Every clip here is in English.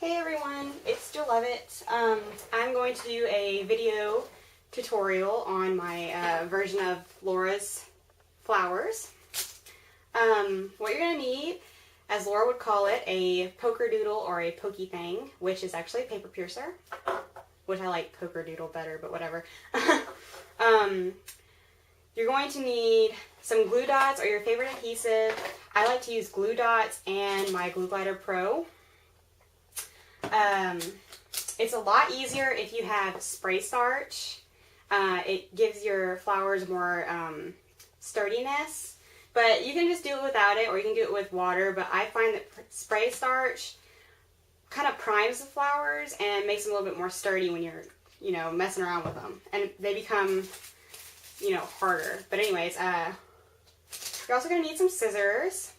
Hey everyone, it's jewelloveit. I'm going to do a video tutorial on my version of Laura's flowers. What you're going to need, as Laura would call it, a poker doodle or a pokey thing, which is actually a paper piercer, which I like poker doodle better, but whatever. You're going to need some glue dots or your favorite adhesive. I like to use glue dots and my Glue Glider Pro. It's a lot easier if you have spray starch. It gives your flowers more sturdiness, but you can just do it without it or you can do it with water, but I find that spray starch kind of primes the flowers and makes them a little bit more sturdy when you're, messing around with them, and they become, harder. But anyways, you're also going to need some scissors.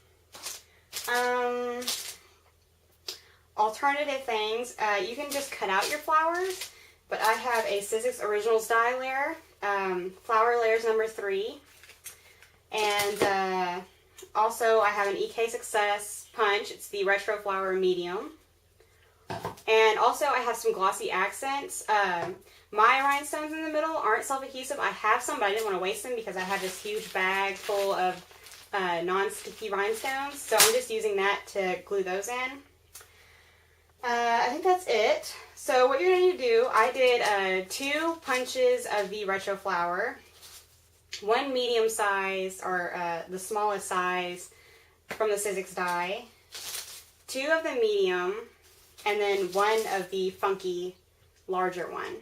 Alternative things, you can just cut out your flowers, but I have a Sizzix Originals die layer, flower layers number 3, and also I have an EK Success punch. It's the Retro Flower Medium, and also I have some glossy accents. My rhinestones in the middle aren't self-adhesive. I have some, but I didn't want to waste them because I have this huge bag full of non-sticky rhinestones, so I'm just using that to glue those in. I think that's it. So what you're going to do, I did 2 punches of the Retro Flower, 1 medium size, or the smallest size from the Sizzix die, 2 of the medium, and then 1 of the funky larger one.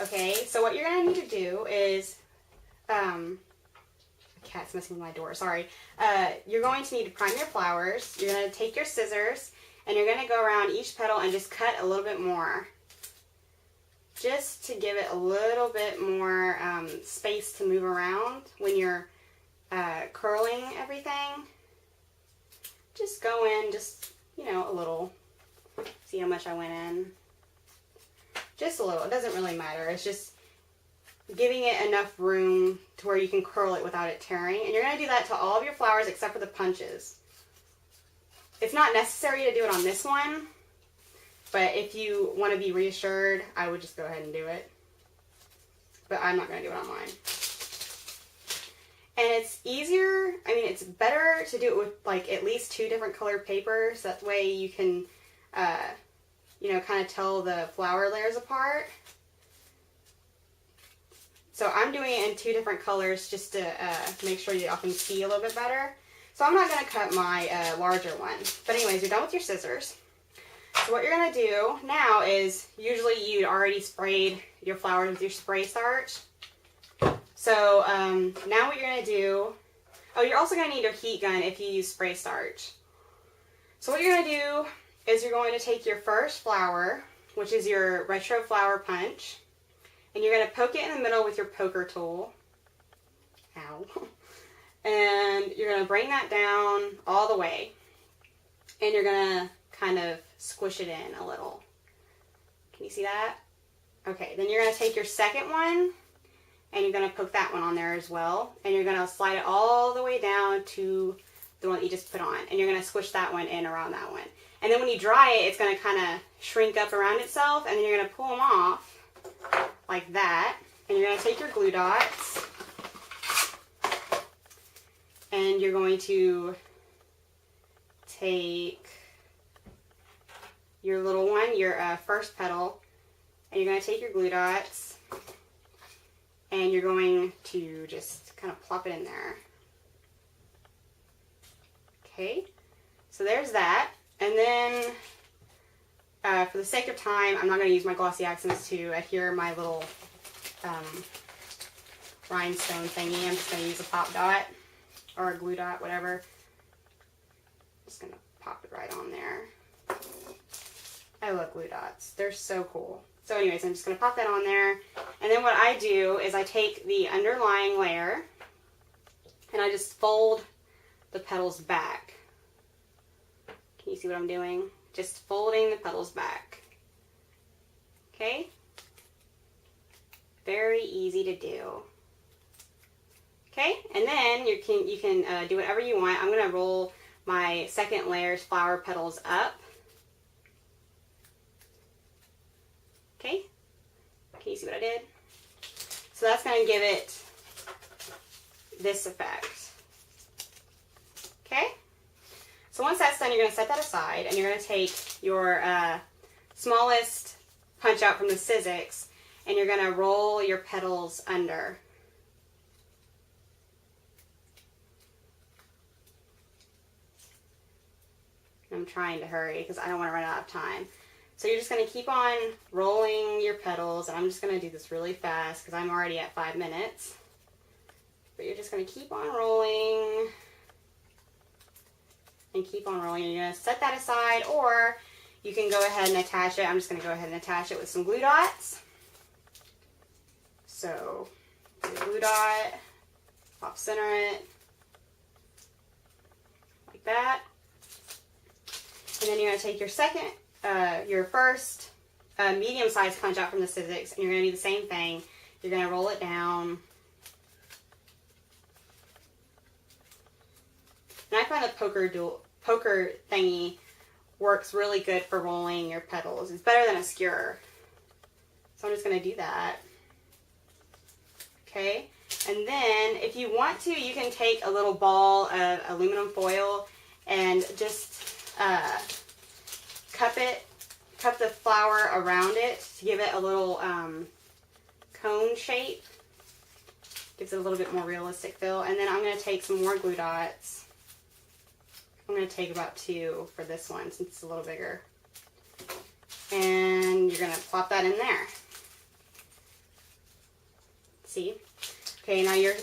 Okay, so what you're going to need to do is, the cat's messing with my door, sorry. You're going to need to prime your flowers. You're going to take your scissors, and you're going to go around each petal and just cut a little bit more. Just to give it a little bit more space to move around when you're curling everything. Just go in, a little. See how much I went in? Just a little. It doesn't really matter. It's just giving it enough room to where you can curl it without it tearing. And you're going to do that to all of your flowers except for the punches. It's not necessary to do it on this one, but if you want to be reassured, I would just go ahead and do it. But I'm not going to do it on mine. And it's easier, it's better to do it with like at least 2 different colored papers. That way you can, kind of tell the flower layers apart. So I'm doing it in 2 different colors just to make sure y'all can see a little bit better. So I'm not going to cut my larger one. But anyways, you're done with your scissors. So what you're going to do now is, usually you'd already sprayed your flowers with your spray starch. So now what you're going to do, you're also going to need your heat gun if you use spray starch. So what you're going to do is you're going to take your first flower, which is your Retro Flower Punch, and you're going to poke it in the middle with your poker tool. Ow. And you're going to bring that down all the way. And you're going to kind of squish it in a little. Can you see that? Okay, then you're going to take your second one and you're going to poke that one on there as well. And you're going to slide it all the way down to the one that you just put on. And you're going to squish that one in around that one. And then when you dry it, it's going to kind of shrink up around itself. And then you're going to pull them off like that. And you're going to take your glue dots. And you're going to take your little one, your first petal, and you're going to take your glue dots, and you're going to just kind of plop it in there. Okay, so there's that. And then, for the sake of time, I'm not going to use my glossy accents to adhere my little rhinestone thingy. I'm just going to use a pop dot. Or a glue dot, whatever. Just gonna pop it right on there. I love glue dots. They're so cool. So anyways, I'm just gonna pop that on there. And then what I do is I take the underlying layer and I just fold the petals back. Can you see what I'm doing? Just folding the petals back. Okay? Very easy to do. Okay, and then you can do whatever you want. I'm going to roll my second layer's flower petals up. Okay? Can you see what I did? So that's going to give it this effect. Okay? So once that's done, you're going to set that aside, and you're going to take your smallest punch out from the Sizzix, and you're going to roll your petals under. I'm trying to hurry because I don't want to run out of time. So you're just going to keep on rolling your petals, and I'm just going to do this really fast because I'm already at 5 minutes. But you're just going to keep on rolling and keep on rolling, and you're going to set that aside, or you can go ahead and attach it. I'm just going to go ahead and attach it with some glue dots. So, glue dot, off center it, like that. And then you're going to take your your first medium-sized punch out from the Sizzix, and you're going to do the same thing. You're going to roll it down. And I find the poker thingy works really good for rolling your petals. It's better than a skewer. So I'm just going to do that. Okay. And then if you want to, you can take a little ball of aluminum foil and just cup the flower around it to give it a little cone shape. Gives it a little bit more realistic feel. And then I'm going to take some more glue dots. I'm going to take about 2 for this one since it's a little bigger. And you're going to plop that in there. See? Okay, now your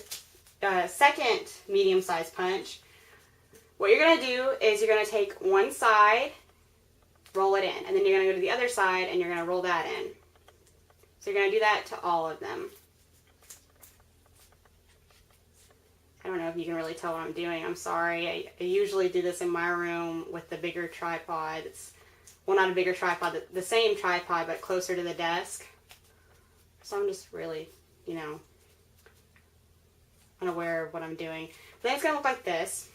second medium-sized punch, what you're going to do is you're going to take one side, roll it in, and then you're going to go to the other side and you're going to roll that in. So you're going to do that to all of them. I don't know if you can really tell what I'm doing. I'm sorry. I usually do this in my room with the bigger tripod. It's, well, not a bigger tripod, the same tripod, but closer to the desk. So I'm just really, you know, unaware of what I'm doing. But then it's going to look like this.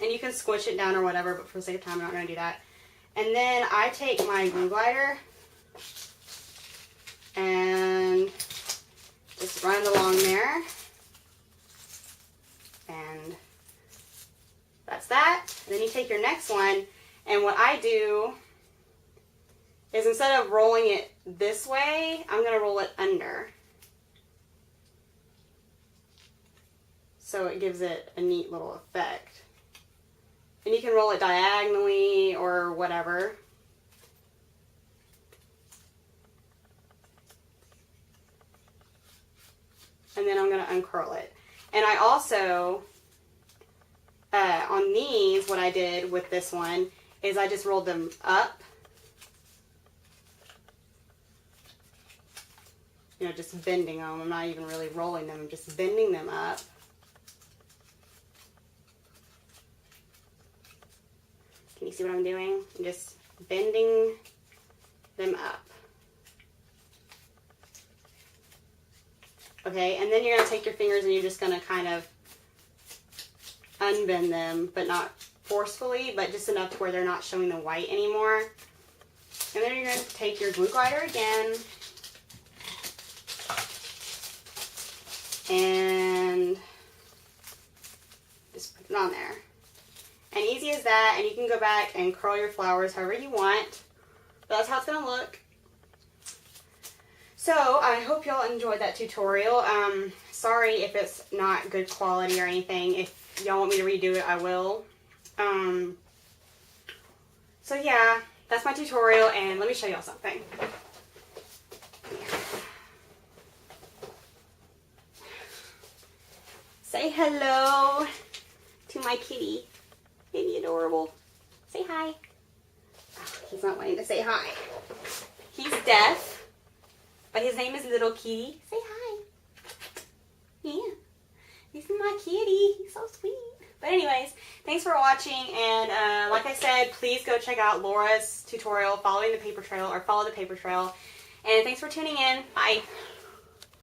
And you can squish it down or whatever, but for the sake of time, I'm not going to do that. And then I take my glue glider and just run it along there. And that's that. And then you take your next one, and what I do is instead of rolling it this way, I'm going to roll it under. So it gives it a neat little effect. And you can roll it diagonally or whatever. And then I'm going to uncurl it. And I also, on these, what I did with this one is I just rolled them up. You know, just bending them. I'm not even really rolling them. I'm just bending them up. Can you see what I'm doing? I'm just bending them up. Okay, and then you're going to take your fingers and you're just going to kind of unbend them, but not forcefully, but just enough to where they're not showing the white anymore. And then you're going to take your glue glider again and just put it on there. And easy as that, and you can go back and curl your flowers however you want. But that's how it's going to look. So, I hope y'all enjoyed that tutorial. Sorry if it's not good quality or anything. If y'all want me to redo it, I will. So yeah, that's my tutorial, and let me show y'all something. Say hello to my kitty. Isn't he adorable? Say hi. Oh, he's not wanting to say hi. He's deaf, but his name is Little Kitty. Say hi. Yeah. This is my kitty. He's so sweet. But anyways, thanks for watching, and like I said, please go check out Laura's tutorial, Following the Paper Trail, or Follow the Paper Trail. And thanks for tuning in. Bye.